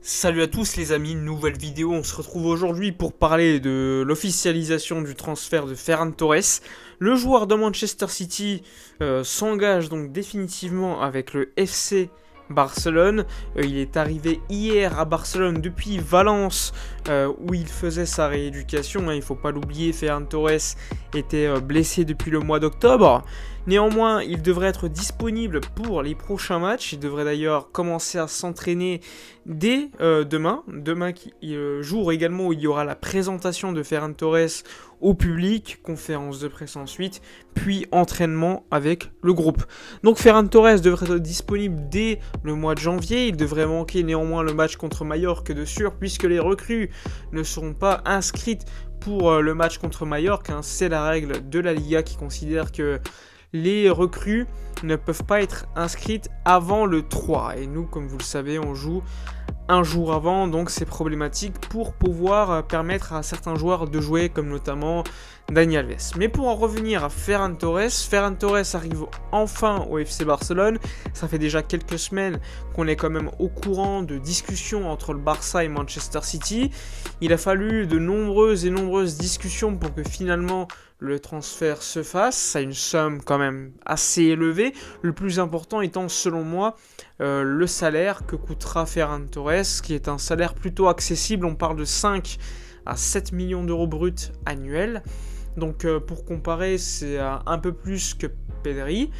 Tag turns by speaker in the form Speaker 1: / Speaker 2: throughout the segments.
Speaker 1: Salut à tous les amis, nouvelle vidéo, on se retrouve aujourd'hui pour parler de l'officialisation du transfert de Ferran Torres. Le joueur de Manchester City s'engage donc définitivement avec le FC Barcelone. Il est arrivé hier à Barcelone depuis Valence où il faisait sa rééducation. Il ne faut pas l'oublier, Ferran Torres était blessé depuis le mois d'octobre. Néanmoins, il devrait être disponible pour les prochains matchs. Il devrait d'ailleurs commencer à s'entraîner dès demain. Demain, jour également où il y aura la présentation de Ferran Torres au public, conférence de presse ensuite, puis entraînement avec le groupe. Donc Ferran Torres devrait être disponible dès le mois de janvier. Il devrait manquer néanmoins le match contre Mallorca de sûr, puisque les recrues ne seront pas inscrites pour le match contre Mallorca. C'est la règle de la Liga qui considère que les recrues ne peuvent pas être inscrites avant le 3. Et nous, comme vous le savez, on joue un jour avant, donc c'est problématique pour pouvoir permettre à certains joueurs de jouer, comme notamment Dani Alves. Mais pour en revenir à Ferran Torres arrive enfin au FC Barcelone. Ça fait déjà quelques semaines qu'on est quand même au courant de discussions entre le Barça et Manchester City. Il a fallu de nombreuses discussions pour que finalement le transfert se fasse à une somme quand même assez élevée. Le plus important étant selon moi le salaire que coûtera Ferran Torres, qui est un salaire plutôt accessible. On parle de 5 à 7 millions d'euros bruts annuels. Donc pour comparer, c'est un peu plus que Pedri,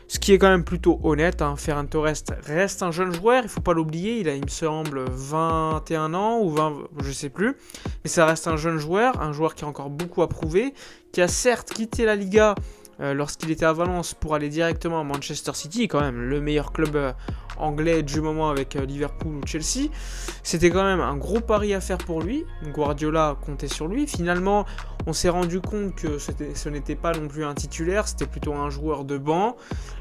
Speaker 1: ce qui est quand même plutôt honnête. Ferran Torres reste un jeune joueur, il ne faut pas l'oublier, il a, il me semble, 21 ans ou 20, je ne sais plus. Mais ça reste un jeune joueur, un joueur qui a encore beaucoup à prouver, qui a certes quitté la Liga lorsqu'il était à Valence pour aller directement à Manchester City, quand même le meilleur club anglais du moment avec Liverpool ou Chelsea. C'était quand même un gros pari à faire pour lui. Guardiola comptait sur lui. Finalement, on s'est rendu compte que ce n'était pas non plus un titulaire, c'était plutôt un joueur de banc.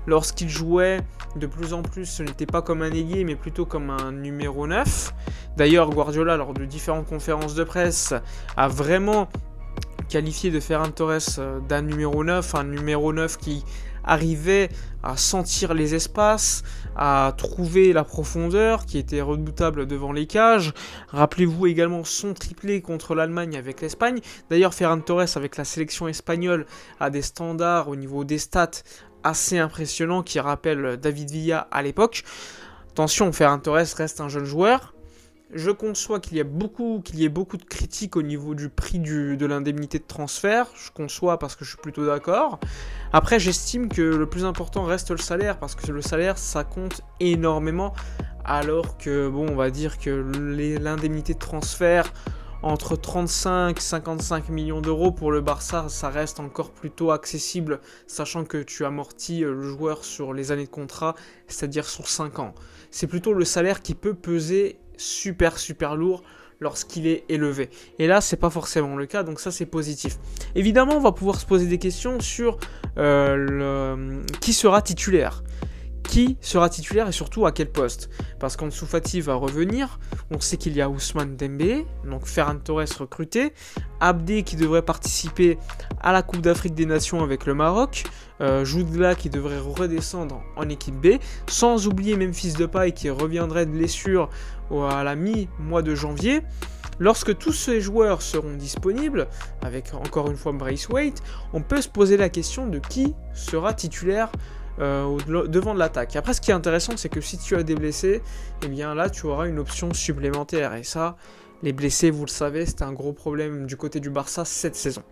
Speaker 1: Lorsqu'il jouait, de plus en plus, ce n'était pas comme un ailier, mais plutôt comme un numéro 9. D'ailleurs, Guardiola, lors de différentes conférences de presse, a vraiment qualifié de Ferran Torres d'un numéro 9, un numéro 9 qui arrivait à sentir les espaces, à trouver la profondeur, qui était redoutable devant les cages. Rappelez-vous également son triplé contre l'Allemagne avec l'Espagne. D'ailleurs, Ferran Torres avec la sélection espagnole a des standards au niveau des stats assez impressionnants qui rappellent David Villa à l'époque. Attention, Ferran Torres reste un jeune joueur. Je conçois qu'il y ait beaucoup de critiques au niveau du prix de l'indemnité de transfert. Je conçois parce que je suis plutôt d'accord. Après, j'estime que le plus important reste le salaire, parce que le salaire, ça compte énormément. Alors que, on va dire que l'indemnité de transfert entre 35 et 55 millions d'euros pour le Barça, ça reste encore plutôt accessible, sachant que tu amortis le joueur sur les années de contrat, c'est-à-dire sur 5 ans. C'est plutôt le salaire qui peut peser super lourd lorsqu'il est élevé. Et là, c'est pas forcément le cas, donc ça c'est positif. Évidemment, on va pouvoir se poser des questions sur qui sera titulaire. Qui sera titulaire et surtout à quel poste? Parce qu'Ansu Fati va revenir, on sait qu'il y a Ousmane Dembélé, donc Ferran Torres recruté, Abdé qui devrait participer à la Coupe d'Afrique des Nations avec le Maroc, Jude Gla qui devrait redescendre en équipe B, sans oublier Memphis Depay qui reviendrait de blessure à la mi-mois de janvier. Lorsque tous ces joueurs seront disponibles, avec encore une fois Braithwaite, on peut se poser la question de qui sera titulaire devant de l'attaque. Après, ce qui est intéressant, c'est que si tu as des blessés, eh bien là, tu auras une option supplémentaire. Et ça, les blessés, vous le savez, c'était un gros problème du côté du Barça cette saison.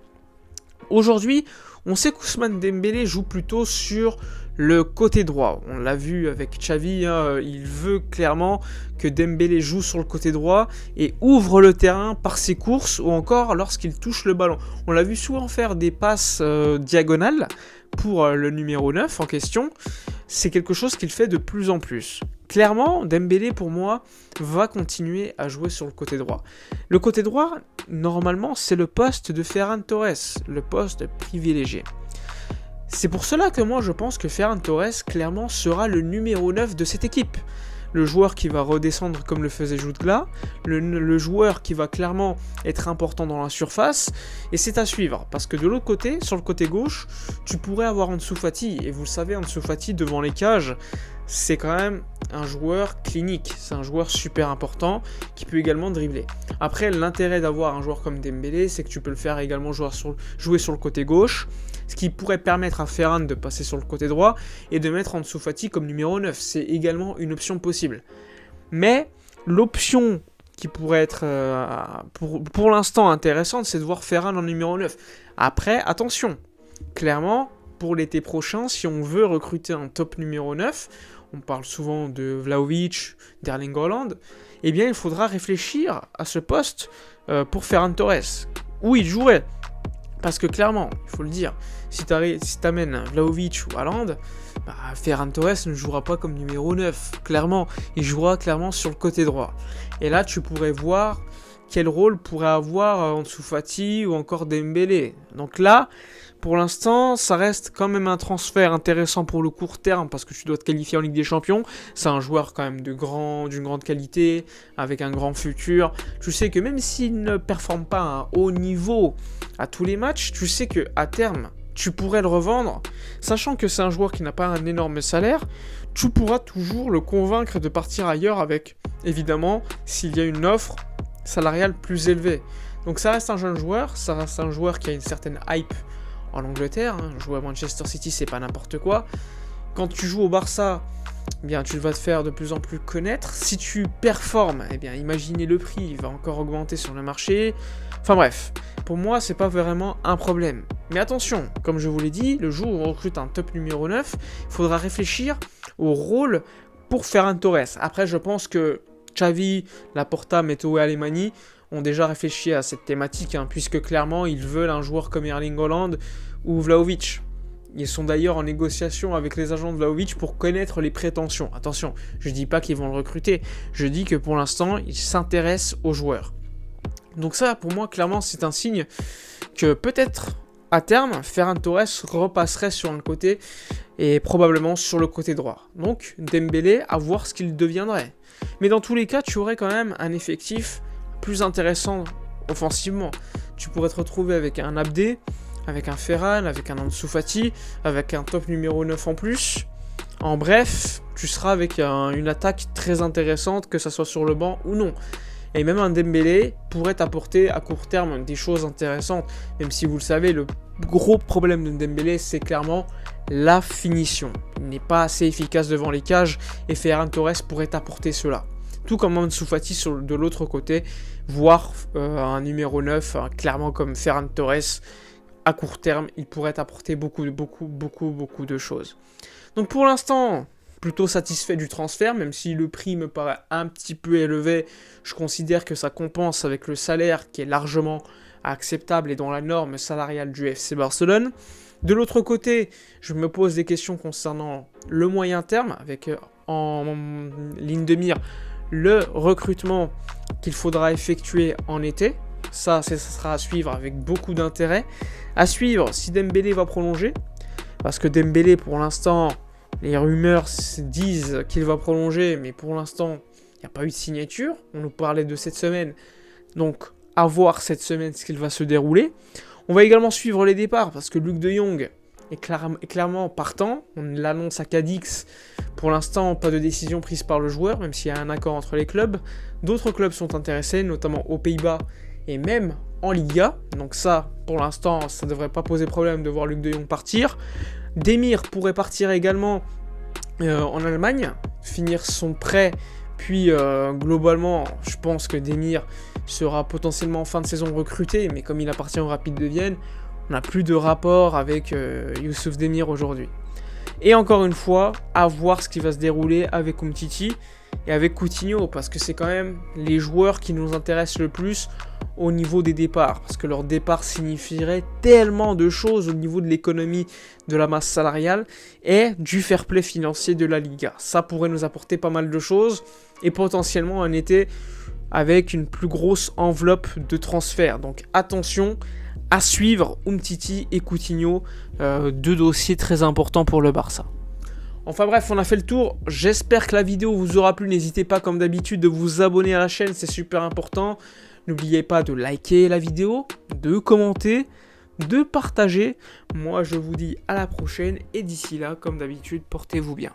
Speaker 1: Aujourd'hui, on sait qu'Ousmane Dembélé joue plutôt sur le côté droit. On l'a vu avec Xavi, il veut clairement que Dembélé joue sur le côté droit et ouvre le terrain par ses courses ou encore lorsqu'il touche le ballon. On l'a vu souvent faire des passes diagonales pour le numéro 9 en question. C'est quelque chose qu'il fait de plus en plus. Clairement, Dembélé, pour moi, va continuer à jouer sur le côté droit. Le côté droit, normalement, c'est le poste de Ferran Torres, le poste privilégié. C'est pour cela que moi, je pense que Ferran Torres, clairement, sera le numéro 9 de cette équipe. Le joueur qui va redescendre comme le faisait Jude Gla, le joueur qui va clairement être important dans la surface, et c'est à suivre, parce que de l'autre côté, sur le côté gauche, tu pourrais avoir Ansu Fati, et vous le savez, Ansu Fati devant les cages, c'est quand même un joueur clinique, c'est un joueur super important qui peut également dribbler. Après, l'intérêt d'avoir un joueur comme Dembélé, c'est que tu peux le faire également jouer sur le côté gauche, ce qui pourrait permettre à Ferran de passer sur le côté droit et de mettre Ansu Fati comme numéro 9. C'est également une option possible. Mais l'option qui pourrait être pour l'instant intéressante, c'est de voir Ferran en numéro 9. Après, attention, clairement, pour l'été prochain, si on veut recruter un top numéro 9, on parle souvent de Vlahovic, d'Erling Haaland, eh bien il faudra réfléchir à ce poste pour Ferran Torres, où il jouerait. Parce que clairement, il faut le dire, si t'amènes Vlahovic ou Haaland, Ferran Torres ne jouera pas comme numéro 9, clairement, il jouera clairement sur le côté droit. Et là, tu pourrais voir quel rôle pourrait avoir Ansu Fati ou encore Dembélé. Donc là, pour l'instant, ça reste quand même un transfert intéressant pour le court terme parce que tu dois te qualifier en Ligue des Champions. C'est un joueur quand même d'une grande qualité, avec un grand futur. Tu sais que même s'il ne performe pas à un haut niveau à tous les matchs, tu sais qu'à terme, tu pourrais le revendre. Sachant que c'est un joueur qui n'a pas un énorme salaire, tu pourras toujours le convaincre de partir ailleurs avec, évidemment, s'il y a une offre salariale plus élevée. Donc ça reste un jeune joueur, ça reste un joueur qui a une certaine hype en Angleterre, jouer à Manchester City c'est pas n'importe quoi. Quand tu joues au Barça, eh bien tu vas te faire de plus en plus connaître. Si tu performes, eh bien imaginez le prix, il va encore augmenter sur le marché. Enfin bref, pour moi c'est pas vraiment un problème. Mais attention, comme je vous l'ai dit, le jour où on recrute un top numéro 9, il faudra réfléchir au rôle pour Ferran Torres. Après je pense que Xavi, Laporta, Meto et Alemany ont déjà réfléchi à cette thématique, puisque clairement ils veulent un joueur comme Erling Haaland ou Vlahovic. Ils sont d'ailleurs en négociation avec les agents de Vlahovic pour connaître les prétentions. Attention, je ne dis pas qu'ils vont le recruter, je dis que pour l'instant ils s'intéressent aux joueurs. Donc ça pour moi clairement c'est un signe que peut-être à terme Ferran Torres repasserait sur un côté et probablement sur le côté droit. Donc Dembélé, à voir ce qu'il deviendrait. Mais dans tous les cas tu aurais quand même un effectif plus intéressant offensivement. Tu pourrais te retrouver avec un Abdé, avec un Ferran, avec un Ansu Fati, avec un top numéro 9 en plus. En bref, tu seras avec une attaque très intéressante, que ça soit sur le banc ou non. Et même un Dembélé pourrait t'apporter à court terme des choses intéressantes, même si vous le savez, le gros problème de Dembélé, c'est clairement la finition. Il n'est pas assez efficace devant les cages et Ferran Torres pourrait t'apporter cela. Tout comme Ansu Fati de l'autre côté, voire un numéro 9, clairement comme Ferran Torres, à court terme, il pourrait apporter beaucoup de choses. Donc pour l'instant, plutôt satisfait du transfert, même si le prix me paraît un petit peu élevé, je considère que ça compense avec le salaire qui est largement acceptable et dans la norme salariale du FC Barcelone. De l'autre côté, je me pose des questions concernant le moyen terme, avec en ligne de mire le recrutement qu'il faudra effectuer en été. Ça sera à suivre avec beaucoup d'intérêt. À suivre si Dembélé va prolonger. Parce que Dembélé, pour l'instant, les rumeurs disent qu'il va prolonger. Mais pour l'instant, il n'y a pas eu de signature. On nous parlait de cette semaine. Donc, à voir cette semaine ce qu'il va se dérouler. On va également suivre les départs. Parce que Luc de Jong est clairement partant. On l'annonce à Cadix. Pour l'instant, pas de décision prise par le joueur, même s'il y a un accord entre les clubs. D'autres clubs sont intéressés, notamment aux Pays-Bas et même en Liga. Donc ça, pour l'instant, ça ne devrait pas poser problème de voir Luc de Jong partir. Demir pourrait partir également en Allemagne, finir son prêt. Puis globalement, je pense que Demir sera potentiellement en fin de saison recruté, mais comme il appartient au Rapid de Vienne, on n'a plus de rapport avec Youssouf Demir aujourd'hui. Et encore une fois, à voir ce qui va se dérouler avec Umtiti et avec Coutinho, parce que c'est quand même les joueurs qui nous intéressent le plus au niveau des départs, parce que leur départ signifierait tellement de choses au niveau de l'économie de la masse salariale et du fair play financier de la Liga. Ça pourrait nous apporter pas mal de choses et potentiellement un été avec une plus grosse enveloppe de transferts. Donc attention, à suivre Umtiti et Coutinho, deux dossiers très importants pour le Barça. Enfin bref, on a fait le tour. J'espère que la vidéo vous aura plu. N'hésitez pas comme d'habitude de vous abonner à la chaîne, c'est super important. N'oubliez pas de liker la vidéo, de commenter, de partager. Moi je vous dis à la prochaine et d'ici là, comme d'habitude, portez-vous bien.